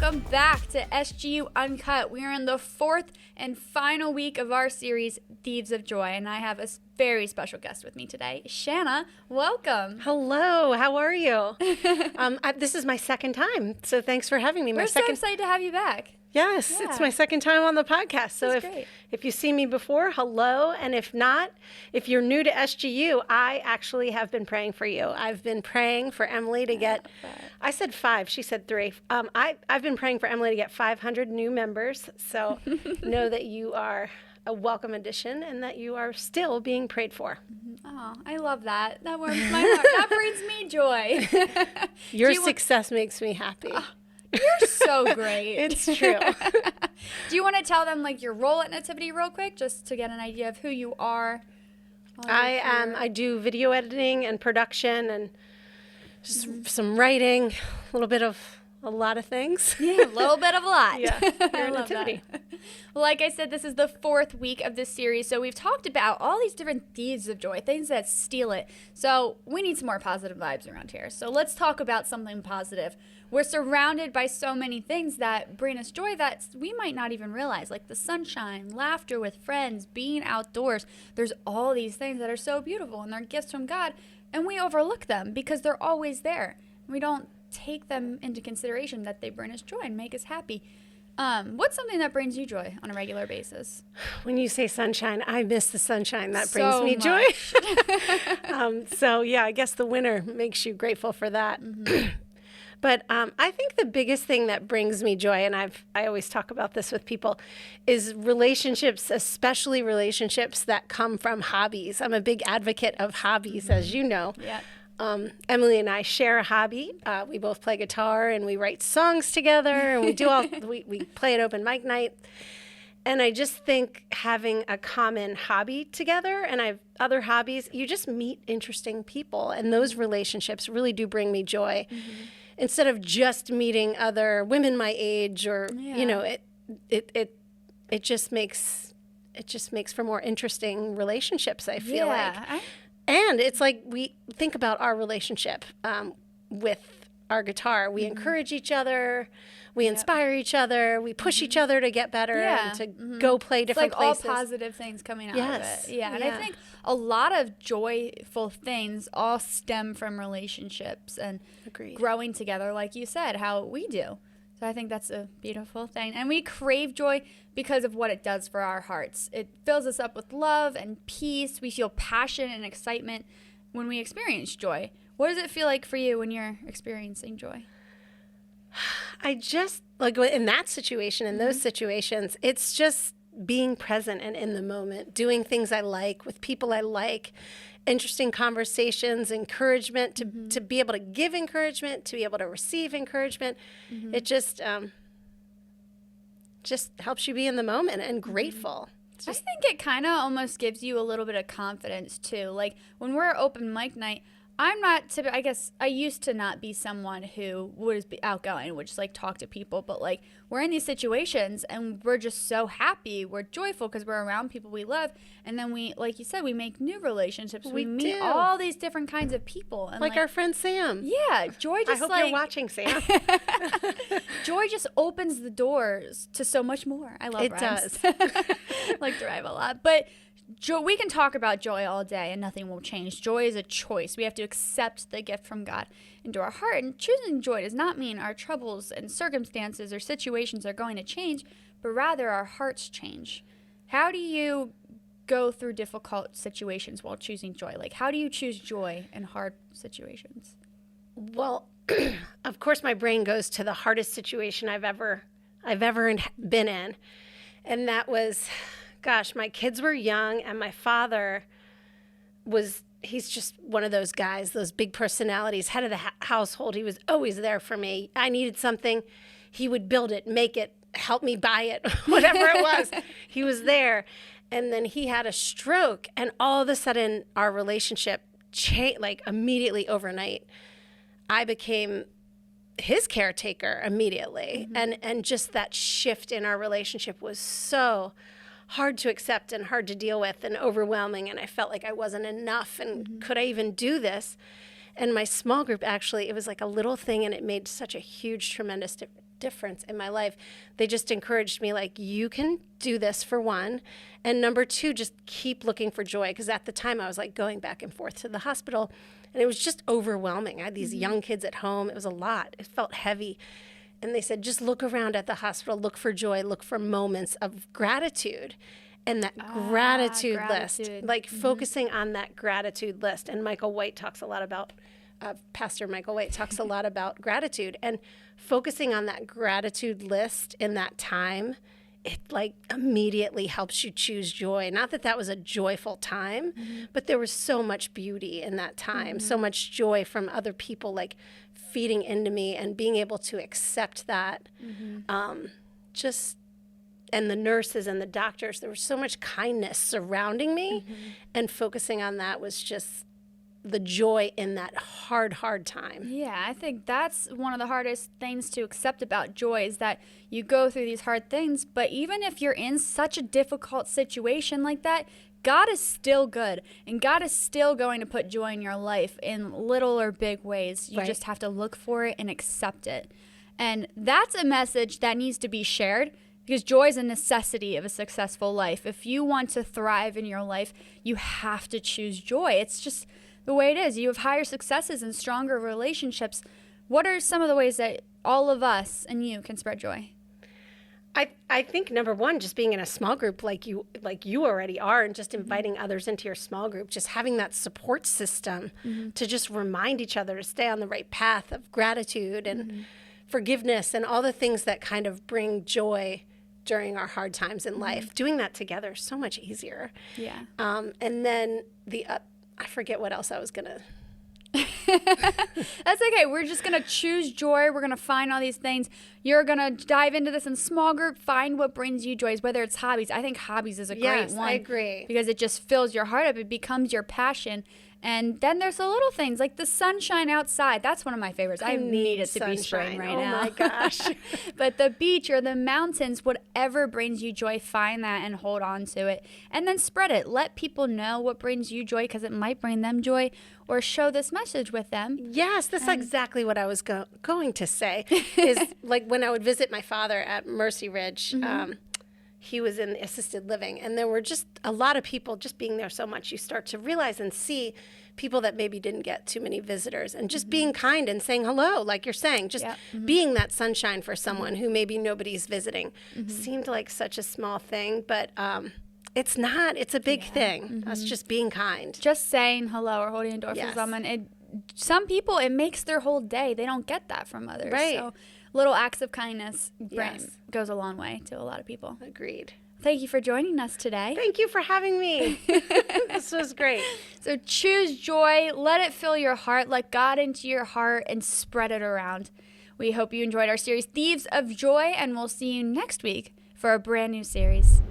welcome back to SGU Uncut. We are in the fourth and final week of our series, Thieves of Joy, and I have a very special guest with me today. Shanna, welcome. Hello, how are you? This is my second time, so thanks for having me. We're so excited to have you back. Yes, yeah. It's my second time on the podcast. So if you see me before, hello. And if not, if you're new to SGU, I actually have been praying for you. I've been praying for Emily to get, I said 5, she said 3. I've been praying for Emily to get 500 new members. So know that you are a welcome addition and that you are still being prayed for. Oh, I love that. That warms my heart. That brings me joy. Your success makes me happy. You're so great. It's true. Do you want to tell them like your role at Nativity real quick, just to get an idea of who you are? I do video editing and production and just some writing, a little bit of a lot of things. Yeah, a little bit of a lot. Yeah, I love Nativity. That. Well, like I said, this is the 4th week of this series, so we've talked about all these different thieves of joy, things that steal it. So we need some more positive vibes around here. So let's talk about something positive. We're surrounded by so many things that bring us joy that we might not even realize, like the sunshine, laughter with friends, being outdoors. There's all these things that are so beautiful, and they're gifts from God, and we overlook them because they're always there. We don't take them into consideration that they bring us joy and make us happy. What's something that brings you joy on a regular basis? When you say sunshine, I miss the sunshine. That brings me joy. So yeah, I guess the winter makes you grateful for that. Mm-hmm. But I think the biggest thing that brings me joy, and I always talk about this with people, is relationships, especially relationships that come from hobbies. I'm a big advocate of hobbies, as you know. Yeah. Emily and I share a hobby. We both play guitar and we write songs together, and we do we play at open mic night. And I just think having a common hobby together, and I have other hobbies, you just meet interesting people, and those relationships really do bring me joy. Mm-hmm. Instead of just meeting other women my age, or it just makes for more interesting relationships, I feel like. And it's like we think about our relationship with our guitar. We encourage each other. We inspire each other. We push each other to get better and to go play different places. It's like all positive things coming out of it. Yeah, and I think a lot of joyful things all stem from relationships and growing together, like you said, how we do. So I think that's a beautiful thing. And we crave joy because of what it does for our hearts. It fills us up with love and peace. We feel passion and excitement when we experience joy. What does it feel like for you when you're experiencing joy? I just, like in that situation, in those situations, it's just being present and in the moment, doing things I like with people I like, interesting conversations, encouragement, to be able to give encouragement, to be able to receive encouragement. It just helps you be in the moment and grateful. I think it kind of almost gives you a little bit of confidence too. Like when we're open mic night, I'm not, I guess I used to not be someone who would be outgoing, would just like talk to people, but like we're in these situations and we're just so happy, we're joyful because we're around people we love, and then we, like you said, we make new relationships, we meet all these different kinds of people. And like our friend Sam. Yeah, joy just I hope you're watching, Sam. Joy just opens the doors to so much more. I love rhymes. It does. Like drive a lot, but joy, we can talk about joy all day and nothing will change. Joy is a choice. We have to accept the gift from God into our heart. And choosing joy does not mean our troubles and circumstances or situations are going to change, but rather our hearts change. How do you go through difficult situations while choosing joy? Like, how do you choose joy in hard situations? Well, of course, my brain goes to the hardest situation I've ever been in. And that was, gosh, my kids were young, and my father he's just one of those guys, those big personalities, head of the household. He was always there for me. I needed something. He would build it, make it, help me buy it, whatever it was. He was there. And then he had a stroke, and all of a sudden our relationship changed, like immediately overnight. I became his caretaker immediately. And just that shift in our relationship was so hard to accept and hard to deal with and overwhelming. And I felt like I wasn't enough. And could I even do this? And my small group, actually, it was like a little thing, and it made such a huge, tremendous difference in my life. They just encouraged me, like, you can do this, for one. And number two, just keep looking for joy. Because at the time I was like going back and forth to the hospital and it was just overwhelming. I had these young kids at home. It was a lot. It felt heavy. And they said, just look around at the hospital, look for joy, look for moments of gratitude. And that gratitude list, like focusing on that gratitude list. And Michael White talks a lot about, Pastor Michael White talks a lot about gratitude. And focusing on that gratitude list in that time, it like immediately helps you choose joy. Not that that was a joyful time, but there was so much beauty in that time, so much joy from other people like feeding into me and being able to accept that. And the nurses and the doctors, there was so much kindness surrounding me, and focusing on that was just the joy in that hard time. Yeah, I think that's one of the hardest things to accept about joy, is that you go through these hard things, but even if you're in such a difficult situation like that, God is still good, and God is still going to put joy in your life in little or big ways. You just have to look for it and accept it. And that's a message that needs to be shared, because joy is a necessity of a successful life. If you want to thrive in your life, you have to choose joy. It's just the way it is. You have higher successes and stronger relationships. What are some of the ways that all of us and you can spread joy? I think number one, just being in a small group like you already are, and just inviting others into your small group, just having that support system to just remind each other to stay on the right path of gratitude and forgiveness and all the things that kind of bring joy during our hard times in life. Doing that together is so much easier. Yeah. And then I forget what else I was going to. That's okay. We're just going to choose joy. We're going to find all these things. You're going to dive into this in small group, find what brings you joy, whether it's hobbies. I think hobbies is a great one. I agree. Because it just fills your heart up. It becomes your passion. And then there's the little things like the sunshine outside. That's one of my favorites. I need it to be spring right now. Oh my gosh. But the beach or the mountains, whatever brings you joy, find that and hold on to it. And then spread it. Let people know what brings you joy, because it might bring them joy, or share this message with them. Yes, that's exactly what I was going to say. Is like when I would visit my father at Mercy Ridge, he was in assisted living, and there were just a lot of people just being there so much. You start to realize and see people that maybe didn't get too many visitors, and just being kind and saying hello, like you're saying, just being that sunshine for someone who maybe nobody's visiting. Seemed like such a small thing, but it's not. It's a big thing. That's just being kind. Just saying hello or holding a door for someone. Some people, it makes their whole day. They don't get that from others. Right. So little acts of kindness goes a long way to a lot of people. Agreed. Thank you for joining us today. Thank you for having me. This was great. So choose joy. Let it fill your heart. Let God into your heart and spread it around. We hope you enjoyed our series, Thieves of Joy, and we'll see you next week for a brand new series.